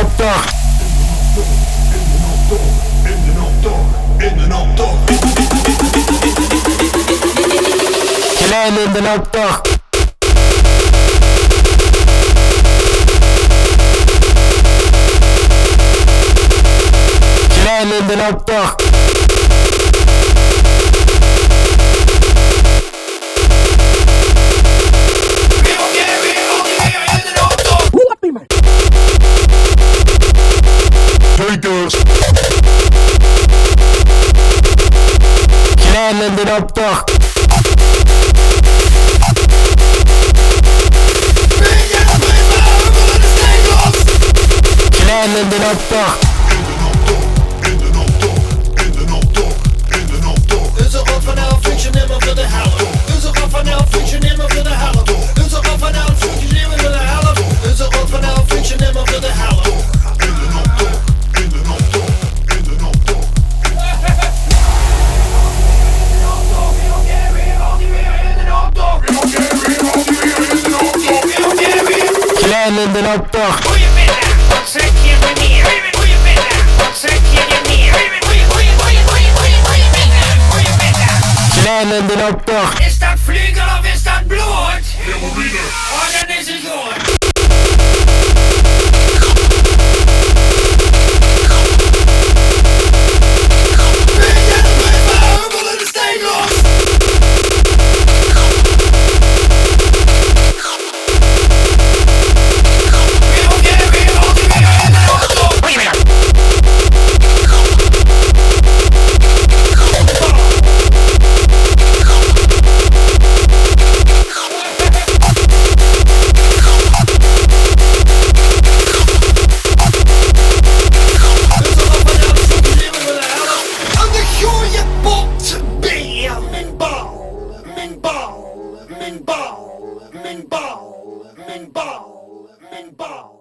optocht. Klein in de optocht. Klein in de optocht. Zeker. Klein in de optocht. Klein in de optocht. Unser Gott von der funktioniert immer für die Halle. Unser Gott von der funktioniert immer für die Halle. Unser Gott von der funktioniert immer für die Halle. Unser Gott von der funktioniert immer für die Halle. Klein in de optocht. Goedemiddag, wat zeg je meneer? Goedemiddag, wat zeg je meneer? Goedemiddag. Klein in de optocht. Is dat vlugel of is dat bloed? Oh, dan is het goed. Min ball.